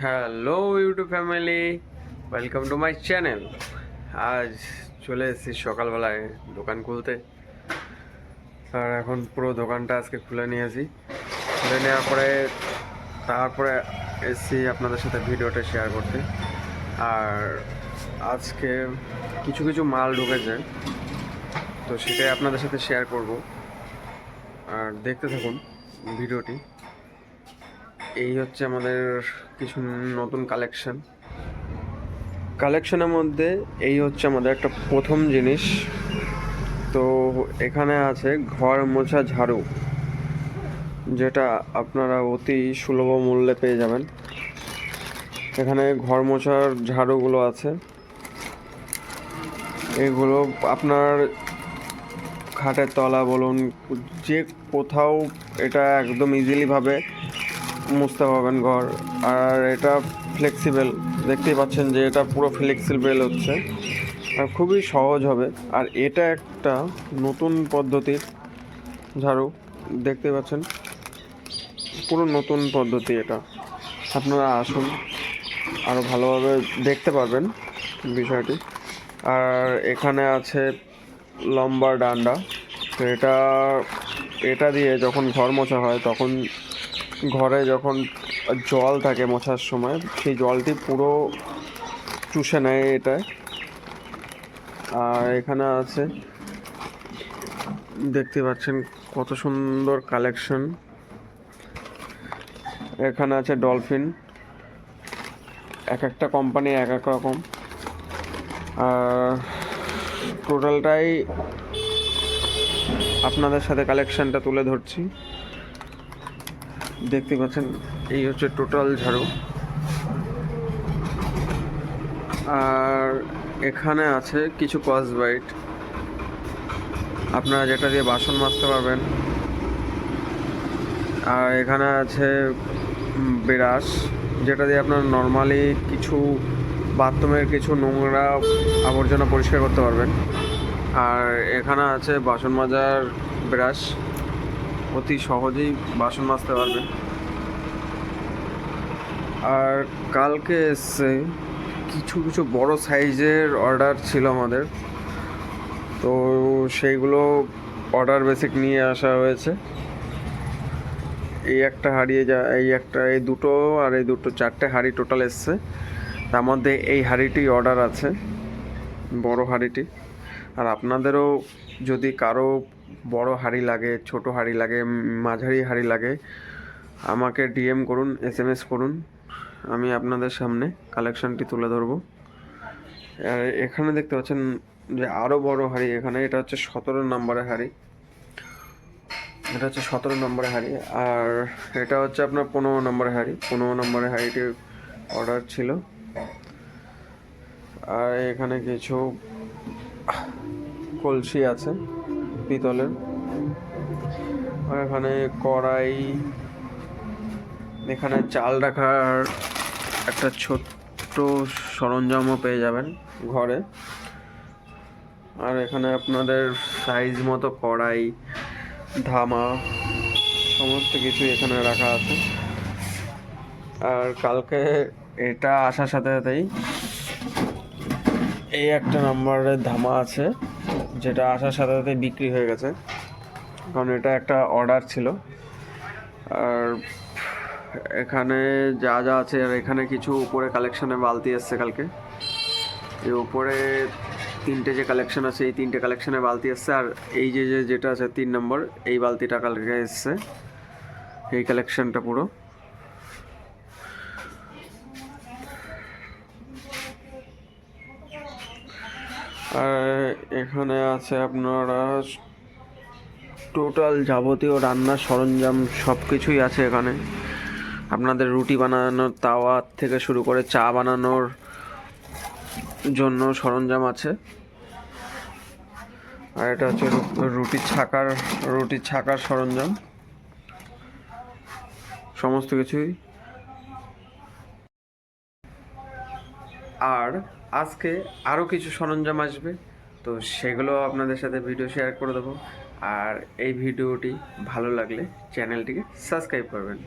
Hello YouTube family, welcome to my channel. আজ চলে এসেছি সকালবেলায় দোকান খুলতে। আর এখন পুরো দোকানটা আজকে খুলে নিয়েছি। খুলে নেওয়ার পরে তারপরে এসেছি আপনাদের সাথে ভিডিওটা শেয়ার করতে। আর আজকে কিছু কিছু মাল ঢুকেছে, তো সেটাই আপনাদের সাথে শেয়ার করব। আর দেখতে থাকুন ভিডিওটি। এই হচ্ছে আমাদের কিছু নতুন কালেকশনের মধ্যে এই হচ্ছে আমাদের একটা প্রথম জিনিস। তো এখানে আছে ঘর মোছা ঝাড়ু, যেটা আপনারা অতি সুলভ মূল্যে পেয়ে যাবেন। এখানে ঘর মোছার ঝাড়ুগুলো আছে। এগুলো আপনার খাটের তলা বলুন, যে কোথাও এটা একদম ইজিলিভাবে মুছতে পারবেন ঘর। আর এটা ফ্লেক্সিবল, দেখতেই পাচ্ছেন যে এটা পুরো ফ্লেক্সিবল হচ্ছে আর খুবই সহজ হবে। আর এটা একটা নতুন পদ্ধতির ঝাড়ু, দেখতে পাচ্ছেন পুরো নতুন পদ্ধতি এটা। আপনারা আসুন, আরও ভালোভাবে দেখতে পারবেন বিষয়টি। আর এখানে আছে লম্বা ডান্ডা। তো এটা দিয়ে যখন ঘর মোছা হয়, তখন ঘরে যখন জল থাকে মোছার সময়, সেই জলটি পুরো চুষে নেয় এটায়। আর এখানে আছে, দেখতে পাচ্ছেন কত সুন্দর কালেকশন। এখানে আছে ডলফিন, এক একটা কোম্পানি এক এক রকম। আর টোটালটাই আপনাদের সাথে কালেকশনটা তুলে ধরছি। দেখতে পাচ্ছেন এই হচ্ছে টোটাল ঝাড়ু। আর এখানে আছে কিছু কসবাইট, আপনারা যেটা দিয়ে বাসন মাজতে পারবেন। আর এখানে আছে ব্রাশ, যেটা দিয়ে আপনার নর্মালি কিছু বাথরুমের কিছু নোংরা আবর্জনা পরিষ্কার করতে পারবেন। আর এখানে আছে বাসন মাজার ব্রাশ, অতি সহজেই বাসন মাজতে পারবেন। আর কালকে এসছে কিছু কিছু বড় সাইজের অর্ডার ছিল আমাদের, তো সেইগুলো অর্ডার বেসিক নিয়ে আসা হয়েছে। এই একটা হারিয়ে এই দুটো আর এই দুটো, চারটে হাঁড়ি টোটাল এসছে। তার মধ্যে এই হাঁড়িটি অর্ডার আছে, বড় হাঁড়িটি। আর আপনাদেরও যদি কারো বড় হাঁড়ি লাগে, ছোট হাঁড়ি লাগে, মাঝারি হাঁড়ি লাগে, আমাকে ডিএম করুন, SMS করুন, আমি আপনাদের সামনে কালেকশনটি তুলে ধরবো। আর এখানে দেখতে পাচ্ছেন যে আরও বড় হাঁড়ি, এখানে এটা হচ্ছে 17 নম্বরের হাঁড়ি। এটা হচ্ছে 17 নম্বরের হাঁড়ি। আর এটা হচ্ছে আপনার 15 নম্বরের হাঁড়ি। 15 নম্বরের হাঁড়িটি অর্ডার ছিল। আর এখানে কিছু কলসি আছে পিতলের। আর এখানে কড়াই, এখানে চাল রাখার একটা ছোট্ট সরঞ্জামও পেয়ে যাবেন ঘরে। আর এখানে আপনাদের সাইজ মতো কড়াই, ধামা, সমস্ত কিছু এখানে রাখা আছে। আর কালকে এটা আসার সাথে সাথেই এই একটা নম্বরের ধামা আছে, যেটা আসার সাথে সাথেই বিক্রি হয়ে গেছে, কারণ এটা একটা অর্ডার ছিল। আর এখানে যা যা আছে, আর এখানে কিছু উপরে কালেকশনে বালতি এসছে কালকে। এই উপরে তিনটে যে কালেকশন আছে, এই তিনটে কালেকশনে বালতি এসছে। আর এই যেটা আছে 3 নম্বর, এই বালতিটা কালকে এসছে, এই কালেকশনটা পুরো। আর এখানে আছে আপনারা টোটাল যাবতীয় রান্নার সরঞ্জাম, সব কিছুই আছে এখানে। আপনাদের রুটি বানানোর তাওয়া থেকে শুরু করে চা বানানোর জন্য সরঞ্জাম আছে। আর এটা হচ্ছে রুটি ছাকার সরঞ্জাম, সমস্ত কিছুই। আর আজকে আরও কিছু সরঞ্জাম আসবে, তো সেগুলো আপনাদের সাথে ভিডিও শেয়ার করে দেবো। আর এই ভিডিওটি ভালো লাগলে চ্যানেলটিকে সাবস্ক্রাইব করবেন।